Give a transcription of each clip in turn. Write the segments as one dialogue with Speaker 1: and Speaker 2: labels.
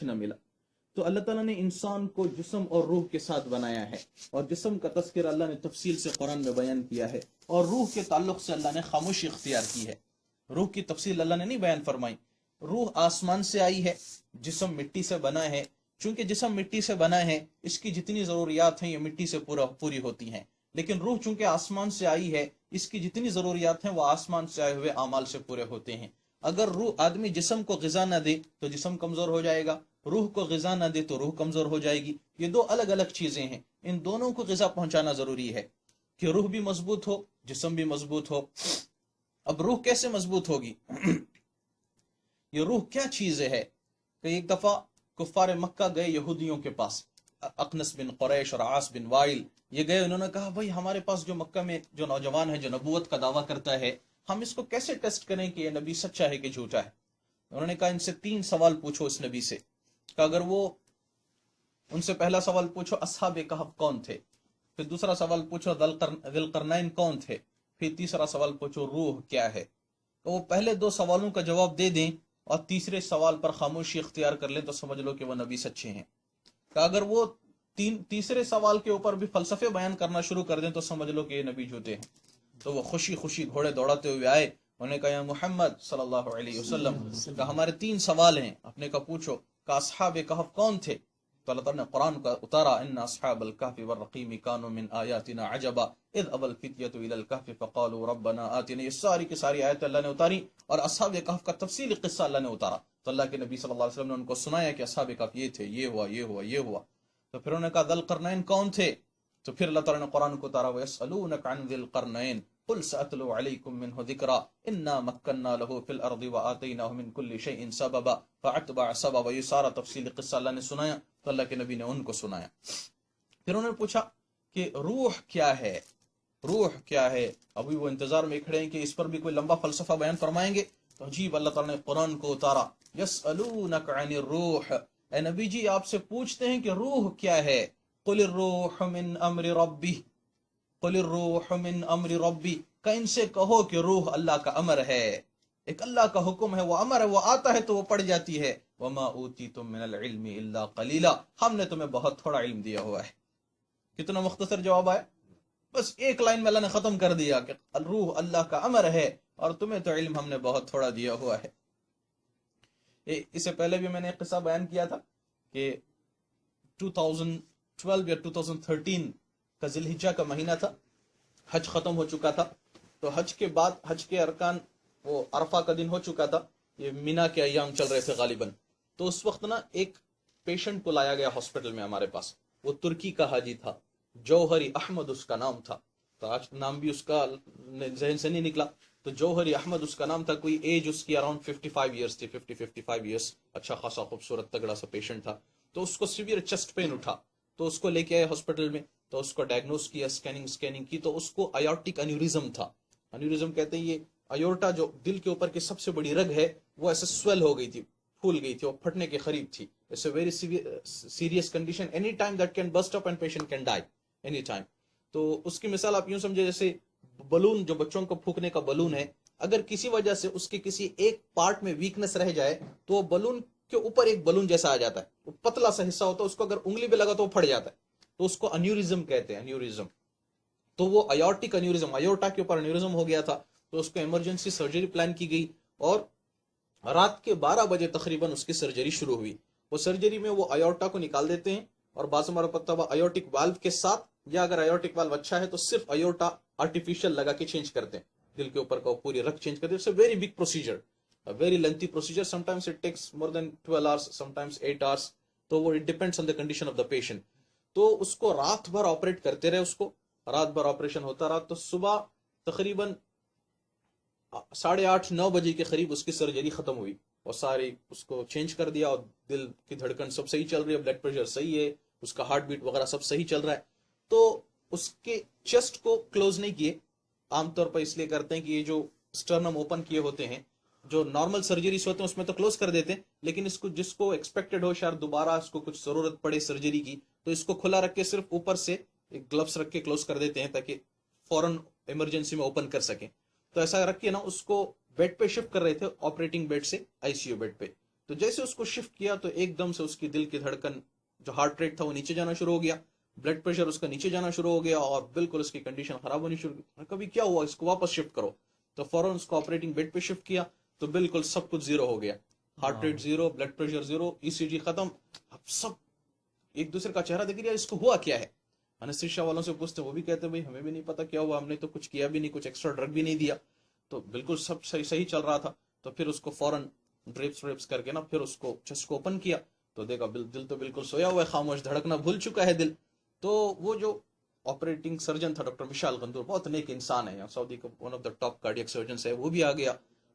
Speaker 1: نہ ملا۔ تو اللہ تعالیٰ نے انسان کو جسم اور روح کے ساتھ بنایا ہے، اور جسم کا تذکرہ اللہ نے تفصیل سے قرآن میں بیان کیا ہے، اور روح کے تعلق سے اللہ نے خاموشی اختیار کی ہے۔ روح کی تفصیل اللہ نے نہیں بیان فرمائی۔ روح آسمان سے آئی ہے، جسم مٹی سے بنا ہے، چونکہ جسم مٹی سے بنا ہے اس کی جتنی ضروریات ہیں یہ مٹی سے پوری ہوتی ہیں، لیکن روح چونکہ آسمان سے آئی ہے اس کی جتنی ضروریات ہیں وہ آسمان سے آئے ہوئے اعمال سے پورے ہوتے ہیں۔ اگر روح آدمی جسم کو غذا نہ دے تو جسم کمزور ہو جائے گا، روح کو غذا نہ دے تو روح کمزور ہو جائے گی۔ یہ دو الگ الگ چیزیں ہیں، ان دونوں کو غذا پہنچانا ضروری ہے کہ روح بھی مضبوط ہو، جسم بھی مضبوط ہو۔ اب روح کیسے مضبوط ہوگی؟ یہ روح کیا چیز ہے کہ ایک دفعہ کفار مکہ گئے یہودیوں کے پاس، اقنس بن قریش اور عاص بن وائل یہ گئے، انہوں نے کہا بھائی ہمارے پاس جو مکہ میں جو نوجوان ہے جو نبوت کا دعویٰ کرتا ہے ہم اس کو کیسے ٹیسٹ کریں کہ یہ نبی سچا ہے کہ جھوٹا ہے؟ انہوں نے کہا ان سے 3 سوال پوچھو اس نبی سے، کہ اگر وہ ان سے پہلا سوال پوچھو اصحاب کہف کون تھے، پھر دوسرا سوال پوچھو ذی القرنین کون تھے، پھر تیسرا سوال پوچھو روح کیا ہے، تو وہ پہلے 2 سوالوں کا جواب دے دیں اور تیسرے سوال پر خاموشی اختیار کر لیں تو سمجھ لو کہ وہ نبی سچے ہیں۔ کہ اگر وہ تیسرے سوال کے اوپر بھی فلسفے بیان کرنا شروع کر دیں تو سمجھ لو کہ یہ نبی جھوٹے ہیں۔ تو وہ خوشی خوشی گھوڑے دوڑاتے ہوئے آئے، انہوں نے کہا یا محمد صلی اللہ علیہ وسلم کہ ہمارے 3 سوال ہیں، اپنے کا پوچھو کہ اصحاب کہف کون تھے؟ تو اللہ تعالیٰ نے قرآن کا اتارا ان اصحاب الکہف والرقیم کانوا من آیاتنا عجبا اذ ابى الفتية الى الكهف فقالوا ربنا آتنا، یہ ساری کی ساری آیت اللہ نے اتاری اور اصحاب کہف کا تفصیلی قصہ اللہ نے اتارا۔ تو اللہ کے نبی صلی اللہ علیہ وسلم نے ان کو سنایا کہ اصحاب کہف یہ تھے، یہ ہوا یہ ہوا یہ ہوا۔ تو پھر انہوں نے کہا ذی القرنین کون تھے؟ تو پھر اللہ تعالیٰ نے قرآن کو اتارا وَيَسْأَلُونَكَ عَنْ ذِي الْقَرْنَيْنِ قُلْ سَأَتْلُو عَلَيْكُمْ مِنْهُ ذِكْرًا إِنَّا مَكَّنَّا لَهُ فِي الْأَرْضِ وَآتَيْنَاهُ مِنْ كُلِّ شَيْءٍ سَبَبًا فَأَتْبَعَ سَبَبًا۔ یہ سارا تفصیلی قصہ اللہ نے سنایا تو اللہ کے نبی نے ان کو سنایا۔ پھر انہوں نے پوچھا کہ روح کیا ہے، روح کیا ہے؟ ابھی وہ انتظار میں کھڑے ہیں کہ اس پر بھی کوئی لمبا فلسفہ بیان فرمائیں گے، تو عجیب اللہ تعالیٰ نے قرآن کو اتارا یسألونک عن الروح، اے نبی جی آپ سے پوچھتے ہیں کہ روح کیا ہے؟ قل الروح من امر ربی، قل الروح من امر ربی، کہ ان سے کہو کہ روح اللہ کا امر ہے، ایک اللہ کا حکم ہے، وہ امر ہے، وہ آتا ہے تو وہ پڑ جاتی ہے۔ وما اوتیتم من العلم الا قلیلا، ہم نے تمہیں بہت تھوڑا علم دیا ہوا ہے۔ کتنا مختصر جواب آیا، بس ایک لائن میں اللہ نے ختم کر دیا کہ روح اللہ کا امر ہے اور تمہیں تو علم ہم نے بہت تھوڑا دیا ہوا ہے۔ اس سے پہلے بھی میں نے ایک قصہ بیان کیا تھا کہ 2012 یا 2013 کا ذی الحجہ کا مہینہ تھا، حج ختم ہو چکا تھا، تو حج کے بعد حج کے ارکان وہ عرفہ کا دن ہو چکا تھا، یہ مینا کے ایام چل رہے تھے غالباً، تو اس وقت نا ایک پیشنٹ کو لایا گیا ہاسپٹل میں ہمارے پاس، وہ ترکی کا حاجی تھا، جوہری احمد اس کا نام تھا، تو آج نام بھی اس کا ذہن سے نہیں نکلا، تو جوہری احمد اس کا نام تھا، کوئی ایج اس کی اراؤنڈ 55 ایئرس تھی، 55 ایئرس، اچھا خاصا خوبصورت تگڑا سا پیشنٹ تھا۔ تو اس کو سیویئر چیسٹ پین اٹھا، تو اس کو لے کے آئے ہاسپٹل میں، تو اس کو ڈائگنوز کیا، اسکیننگ کی، تو اس کو ایورٹک انیورزم تھا۔ انیورزم کہتے ہیں یہ ایورٹا جو دل کے اوپر کی سب سے بڑی رگ ہے وہ ایسے سویل ہو گئی تھی، پھول گئی تھی، وہ پھٹنے کے قریب تھی۔ It's a very serious condition, any time that can burst up and patient can die any time. تو اس کی مثال آپ یوں سمجھے جیسے بلون، جو بچوں کو پھونکنے کا بلون ہے، اگر کسی وجہ سے اس کے کسی ایک پارٹ میں ویکنس رہ جائے تو وہ بلون کے اوپر ایک بلون جیسا آ جاتا ہے، وہ پتلا سا حصہ ہوتا ہے، اس کو اگر انگلی پہ لگا تو وہ پھٹ جاتا ہے، تو اس کو انیورزم کہتے ہیں، انیورزم۔ تو وہ ایورٹک انیورزم، ایورٹا کے اوپر انیورزم ہو گیا تھا، تو اس کو ایمرجنسی سرجری پلان کی گئی، اور رات کے 12 بجے تقریباً اس کی سرجری شروع ہوئی۔ وہ سرجری میں وہ ایورٹا کو نکال دیتے ہیں، اور بعض ہمارا پتہ ہوا ایورٹک والو کے ساتھ، یا اگر ایورٹک والو اچھا ہے تو صرف ایورٹا آرٹیفیشل لگا کے چینج کرتے ہیں، دل کے اوپر کا وہ پوری رگ چینج کرتے ہیں۔ It's a very big procedure, very lengthy procedure, sometimes it takes more than 12 hours، sometimes 8 hours، تو وہ it depends on the condition of the patient. تو اس کو رات بھر آپریٹ کرتے رہے، اس کو رات بھر آپریشن ہوتا رہا، تو صبح تقریباً 8:30-9 بجے کے قریب اس کی سرجری ختم ہوئی، اور ساری اس کو چینج کر دیا، اور دل کی دھڑکن سب صحیح چل رہی ہے، بلڈ پریشر صحیح ہے، اس کا ہارٹ بیٹ وغیرہ سب صحیح چل رہا ہے۔ تو اس کے چیسٹ کو کلوز نہیں کیے، عام طور پر اس لیے کرتے ہیں کہ یہ جو سٹرنم اوپن کیے ہوتے ہیں، جو نارمل سرجریز ہوتے ہیں اس میں تو کلوز کر دیتے ہیں، لیکن اس کو جس کو ایکسپیکٹڈ ہو شاید دوبارہ اس کو کچھ ضرورت پڑے سرجری کی، تو اس کو کھلا رکھ کے صرف اوپر سے ایک گلوز رکھ کے کلوز کر دیتے ہیں تاکہ فوراً ایمرجنسی میں اوپن کر سکیں۔ تو ایسا رکھ کے نا اس کو بیڈ پہ شفٹ کر رہے تھے، آپریٹنگ بیڈ سے آئی سی یو بیڈ پہ، تو جیسے اس کو شفٹ کیا تو ایک دم سے اس کی دل کی دھڑکن جو ہارٹ ریٹ تھا وہ نیچے جانا شروع ہو گیا، بلڈ پریشر اس کا نیچے جانا شروع ہو گیا، اور بالکل اس کی کنڈیشن خراب ہونی شروع ہوئی۔ کبھی کیا ہوا، اس کو واپس شفٹ کرو، تو فوراً اس کو آپریٹنگ بیڈ پہ شفٹ کیا تو بالکل سب کچھ زیرو ہو گیا، heart rate zero, blood pressure zero, E C G ختم۔ اب سب ایک دوسرے کا چہرہ دیکھ لیا، اس کو ہوا کیا ہے؟ انستھیشیا والوں سے پوچھتے وہ بھی کہتے ہیں بھائی ہمیں بھی نہیں پتا کیا ہوا، ہم نے تو کچھ کیا بھی نہیں، کچھ ایکسٹرا ڈرگ بھی نہیں دیا، تو بالکل سب صحیح چل رہا تھا۔ تو پھر اس کو فوراً ڈرپس کر کے نا پھر اس کو چیسٹ کو اوپن کیا تو دیکھا دل تو بالکل سویا ہوا ہے، خاموش، دھڑکنا بھول چکا ہے دل۔ تو وہ جو آپریٹنگ سرجن تھا ڈاکٹر مشال غندور، بہت نیک انسان ہے، سعودی کا one of the top cardiac surgeons ہے، وہ بھی آ گیا۔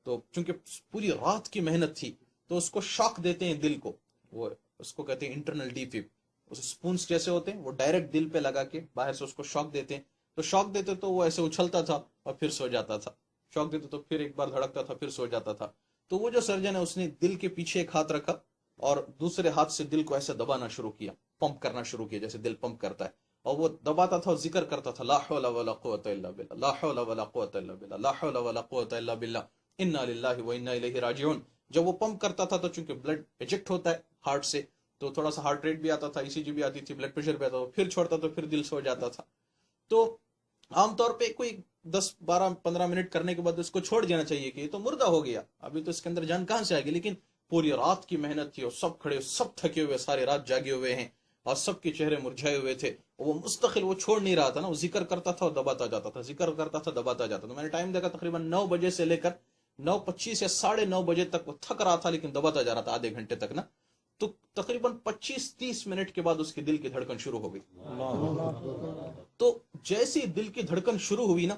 Speaker 1: تو چونکہ پوری رات کی محنت تھی تو اس کو شاک دیتے ہیں دل کو، وہ اس کو کہتے ہیں انٹرنل ڈی فیب، اس سپونس جیسے ہوتے ہیں وہ ڈائریکٹ دل پہ لگا کے باہر سے اس کو شاک دیتے ہیں، تو شاک دیتے تو وہ ایسے اچھلتا تھا اور پھر سو جاتا تھا، شاک دیتے تو پھر ایک بار دھڑکتا تھا پھر سو جاتا تھا۔ تو وہ جو سرجن ہے اس نے دل کے پیچھے ایک ہاتھ رکھا اور دوسرے ہاتھ سے دل کو ایسے دبانا شروع کیا، پمپ کرنا شروع کیا جیسے دل پمپ کرتا ہے، اور وہ دباتا تھا اور ذکر کرتا تھا لا حول ولا قوت الا باللہ، لا حول ولا قوت الا باللہ، لا حول ولا قوت الا باللہ، انا للہ و انا الیہ راجعون۔ جب وہ پمپ کرتا تھا تو چونکہ بلڈ ایجیکٹ ہوتا ہے ہارٹ سے تو تھوڑا سا ہارٹ ریٹ بھی آتا تھا، ای سی جی بھی آتی تھی، بلڈ پریشر بھی آتا تھا، پھر چھوڑتا تو پھر دل سو جاتا تھا۔ تو عام طور پہ کوئی 10-12-15 منٹ کرنے کے بعد اس کو چھوڑ دینا چاہیے کہ یہ تو مردہ ہو گیا، ابھی تو اس کے اندر جان کہاں سے آئے گی، لیکن پوری رات کی محنت تھی اور سب کھڑے، سب تھکے ہوئے، سارے رات جاگے ہوئے ہیں اور سب کے چہرے مرجھائے ہوئے تھے، وہ مستقل وہ چھوڑ نہیں رہا تھا نا، وہ ذکر کرتا تھا اور دباتا جاتا تھا، ذکر کرتا تھا دباتا جاتا تھا۔ میں نے ٹائم دیکھا تقریباً 9 بجے سے لے کر 9:25 یا 9:30 بجے تک وہ تھک رہا تھا لیکن دباتا جا رہا تھا آدھے گھنٹے تک نا۔ تو تقریباً 25-30 منٹ کے بعد اس کی دل کی دھڑکن شروع ہو گئی۔ تو جیسی دل کی دھڑکن شروع ہوئی نا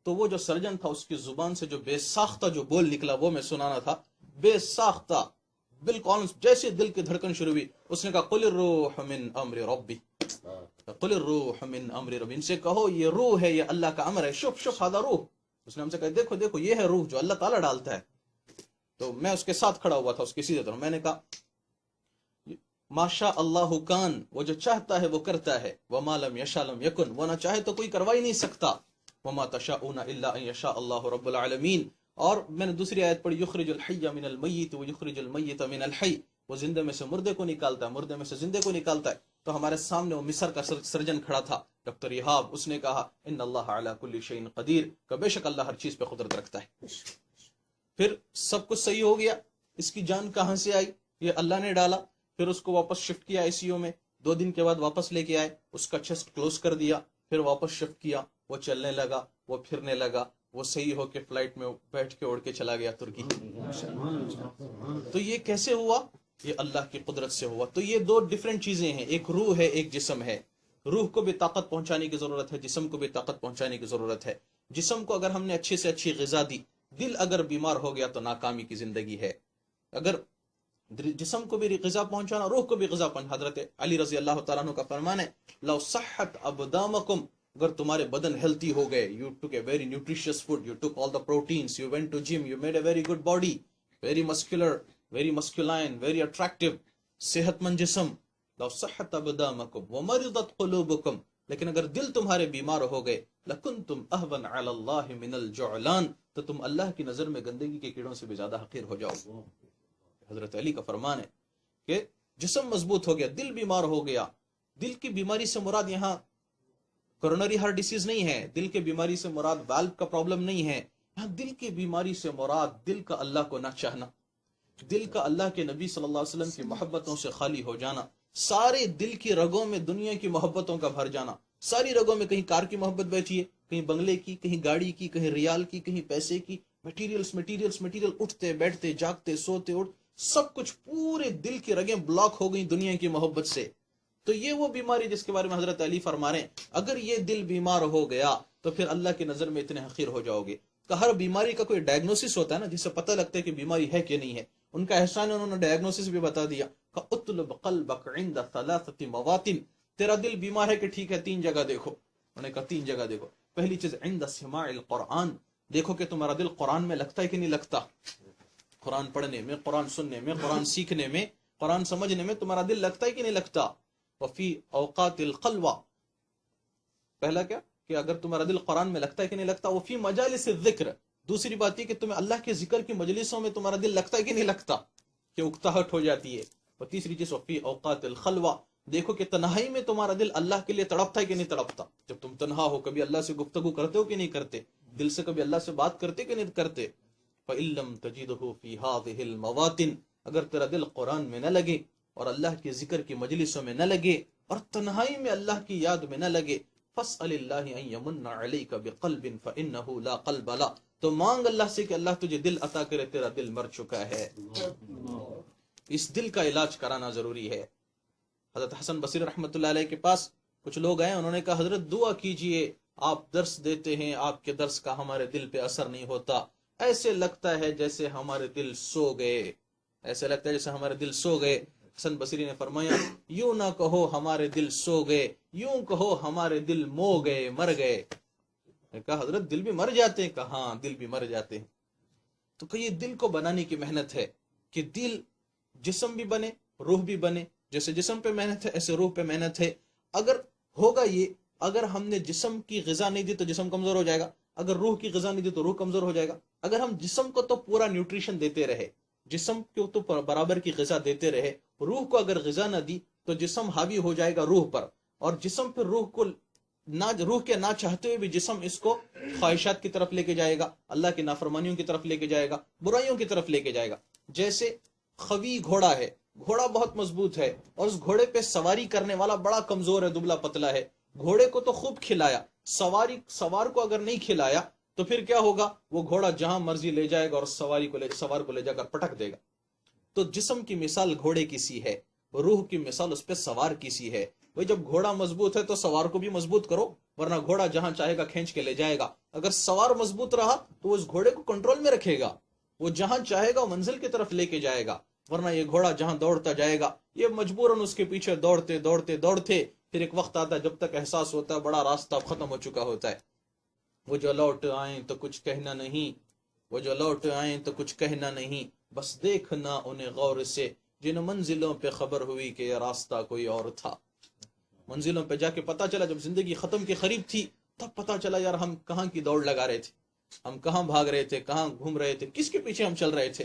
Speaker 1: تو وہ جو سرجن تھا اس کی زبان سے جو بے ساختہ جو بول نکلا وہ میں سنانا تھا، بے ساختہ بالکل جیسے دل کی دھڑکن شروع ہوئی اس نے کہا قل الروح من امر ربی، قل الروح من امر ربی، ان سے کہو یہ روح ہے، یہ اللہ کا امر ہے، شوف شوف ہذا روح۔ اس نے ہم سے کہا دیکھو دیکھو یہ ہے روح جو اللہ تعالیٰ ڈالتا ہے۔ تو میں اس کے ساتھ کھڑا ہوا تھا اس کے سیدھے طرف، میں نے کہا ماشاء اللہ کان، وہ جو چاہتا ہے وہ کرتا ہے، وما لم یشاء لم یکن، وہ نہ چاہے تو کوئی کروا ہی نہیں سکتا، وما تشاءون الا ان یشاء اللہ رب العالمین۔ اور میں نے دوسری آیت پڑھی یخرج الحی من المیت ویخرج المیت من الحی، وہ زندے میں سے مردے کو نکالتا ہے، مردے میں سے زندے کو نکالتا ہے۔ تو ہمارے سامنے وہ مصر کا سرجن کھڑا تھا ڈاکٹر یہاب، اس نے کہا ان اللہ علی کل شیء قدیر، کہ بے شک اللہ ہر چیز پہ قدرت رکھتا ہے۔ پھر سب کچھ صحیح ہو گیا، اس کی جان کہاں سے آئی؟ یہ اللہ نے ڈالا۔ پھر اس کو واپس شفٹ کیا آئی سی یو میں، 2 دن کے بعد واپس لے کے آئے، اس کا چیسٹ کلوز کر دیا، پھر واپس شفٹ کیا، وہ چلنے لگا، وہ پھرنے لگا، وہ صحیح ہو کے فلائٹ میں بیٹھ کے اڑ کے چلا گیا ترکی۔ تو یہ کیسے ہوا؟ یہ اللہ کی قدرت سے ہوا۔ تو یہ 2 ڈیفرنٹ چیزیں ہیں، ایک روح ہے ایک جسم ہے۔ روح کو بھی طاقت پہنچانے کی ضرورت ہے، جسم کو بھی طاقت پہنچانے کی ضرورت ہے۔ جسم کو اگر ہم نے اچھے سے اچھی غذا دی، دل اگر بیمار ہو گیا تو ناکامی کی زندگی ہے۔ اگر جسم کو بھی غذا پہنچانا، روح کو بھی غذا پہنچانا، حضرت علی رضی اللہ تعالیٰ عنہ کا فرمان ہے لو صحت ابدامکم، اگر تمہارے بدن ہیلتھی ہو گئے، you took a very nutritious food, you took all the proteins, you went to gym, you made a very good body, very muscular, very masculine, very attractive، صحت مند جسم، لو صحت ابدامکم ومرضت قلوبکم، لیکن اگر دل تمہارے بیمار ہو گئے لکنتم اہون علی اللہ من الجعلان، تو تم اللہ کی نظر میں گندگی کے کیڑوں سے بھی زیادہ حقیر ہو جاؤ۔ حضرت علی کا فرمان ہے کہ جسم مضبوط ہو گیا، دل بیمار ہو گیا۔ دل کی بیماری سے مراد یہاں کورونری ہارٹ ڈیزیز نہیں ہے، دل کی بیماری سے مراد والو کا پرابلم نہیں ہے، یہاں دل کی بیماری سے مراد دل کا اللہ کو نہ چاہنا، دل کا اللہ کے نبی صلی اللہ علیہ وسلم کی محبتوں سے خالی ہو جانا، سارے دل کی رگوں میں دنیا کی محبتوں کا بھر جانا، ساری رگوں میں کہیں کار کی محبت بیٹھی ہے، کہیں بنگلے کی، کہیں گاڑی کی، کہیں ریال کی، کہیں پیسے کی، مٹیریل، اٹھتے بیٹھتے جاگتے سوتے اٹھ سب کچھ، پورے دل کی رگیں بلاک ہو گئی دنیا کی محبت سے۔ تو یہ وہ بیماری جس کے بارے میں حضرت علی فرما رہے ہیں اگر یہ دل بیمار ہو گیا تو پھر اللہ کی نظر میں اتنے حقیر ہو جاؤ گے۔ کہ ہر بیماری کا کوئی ڈائگنوسس ہوتا ہے نا، جس سے پتہ لگتا ہے کہ بیماری ہے کہ نہیں ہے، ان کا احسان انہوں نے ڈائگنوسس بھی بتا دیا کہ اطلب قلبک عند 3 مواطن، تیرا دل بیمار ہے کہ ٹھیک ہے 3 جگہ دیکھو، انہوں نے کہا 3 جگہ دیکھو۔ پہلی چیز عند سماع القرآن، دیکھو کہ تمہارا دل قرآن میں لگتا ہے کہ نہیں لگتا، قرآن پڑھنے میں، قرآن سننے میں، قرآن سیکھنے میں، قرآن سمجھنے میں تمہارا دل لگتا ہے کہ نہیں لگتا۔ وفی اوقات الخلوہ، پہلا کیا کہ اگر تمہارا دل قرآن میں لگتا ہے کہ نہیں لگتا۔ وفی مجالس الذکر، دوسری بات یہ کہ تمہیں اللہ کے ذکر کی مجلسوں میں تمہارا دل لگتا ہے کہ نہیں لگتا۔ کہ اکتاہٹ ہو جاتی ہے. اور تیسری چیز وفی اوقات الخلوہ، دیکھو کہ تنہائی میں تمہارا دل اللہ کے لیے تڑپتا ہے کہ نہیں تڑپتا. جب تم تنہا ہو کبھی اللہ سے گفتگو کرتے ہو کہ نہیں کرتے، دل سے کبھی اللہ سے بات کرتے کہ نہیں کرتے. فَإِن لَّمْ تَجِدْهُ فِي هَٰذِهِ الْمَوَاطِنِ، اگر تیرا دل قرآن میں نہ لگے اور اللہ کے ذکر کی مجلسوں میں نہ لگے اور تنہائی میں اللہ کی یاد میں نہ لگے، فَاسْأَلِ اللَّهِ أَن يَمُنَّ عَلَيْكَ بِقَلْبٍ فَإِنَّهُ لَا قَلْبَ لَهُ، تو مانگ اللہ سے کہ اللہ تجھے دل عطا کرے، تیرا دل مر چکا ہے. اس دل کا علاج کرانا ضروری ہے. حضرت حسن بصری رحمۃ اللہ علیہ کے پاس کچھ لوگ آئے، انہوں نے کہا حضرت دعا کیجئے، آپ درس دیتے ہیں، آپ کے درس کا ہمارے دل پہ اثر نہیں ہوتا، ایسے لگتا ہے جیسے ہمارے دل سو گئے، ایسے لگتا ہے جیسے ہمارے دل سو گئے. حسن بصری نے فرمایا یوں نہ کہو ہمارے دل سو گئے، یوں کہو ہمارے دل مو گئے، مر گئے. میں کہا حضرت دل بھی مر جاتے ہیں؟ کہا ہاں دل بھی مر جاتے ہیں. تو کہ یہ دل کو بنانے کی محنت ہے کہ دل جسم بھی بنے، روح بھی بنے. جیسے جسم پہ محنت ہے ایسے روح پہ محنت ہے. اگر ہوگا یہ، اگر ہم نے جسم کی غذا نہیں دی تو جسم کمزور ہو جائے گا، اگر روح کی غذا نہیں دی تو روح کمزور ہو جائے گا. اگر ہم جسم کو تو پورا نیوٹریشن دیتے رہے، جسم کو تو برابر کی غذا دیتے رہے، روح کو اگر غذا نہ دی تو جسم حاوی ہو جائے گا روح پر، اور جسم پھر روح کو روح کے نہ چاہتے ہوئے بھی جسم اس کو خواہشات کی طرف لے کے جائے گا، اللہ کی نافرمانیوں کی طرف لے کے جائے گا، برائیوں کی طرف لے کے جائے گا. جیسے خوی گھوڑا ہے، گھوڑا بہت مضبوط ہے اور اس گھوڑے پہ سواری کرنے والا بڑا کمزور ہے، دبلا پتلا ہے. گھوڑے کو تو خوب کھلایا، سوار کو اگر نہیں کھلایا تو پھر کیا ہوگا، وہ گھوڑا جہاں مرضی لے جائے گا اور سوار کو لے جا کر پٹک دے گا. تو جسم کی مثال گھوڑے کی سی ہے، روح کی مثال اس پہ سوار کی سی ہے. بھئی جب گھوڑا مضبوط ہے تو سوار کو بھی مضبوط کرو، ورنہ گھوڑا جہاں چاہے گا کھینچ کے لے جائے گا. اگر سوار مضبوط رہا تو وہ اس گھوڑے کو کنٹرول میں رکھے گا، وہ جہاں چاہے گا وہ منزل کی طرف لے کے جائے گا. ورنہ یہ گھوڑا جہاں دوڑتا جائے گا، یہ مجبوراً اس کے پیچھے دوڑتے دوڑتے دوڑتے پھر ایک وقت آتا ہے جب تک احساس ہوتا ہے بڑا راستہ ختم ہو چکا ہوتا ہے. وہ جو لوٹ آئیں تو کچھ کہنا نہیں، وہ جو لوٹ آئیں تو کچھ کہنا نہیں، بس دیکھنا انہیں غور سے، جن منزلوں پہ خبر ہوئی کہ یہ راستہ کوئی اور تھا. منزلوں پہ جا کے پتہ چلا، جب زندگی ختم کے قریب تھی تب پتہ چلا یار ہم کہاں کی دوڑ لگا رہے تھے، ہم کہاں بھاگ رہے تھے، کہاں گھوم رہے تھے، کس کے پیچھے ہم چل رہے تھے.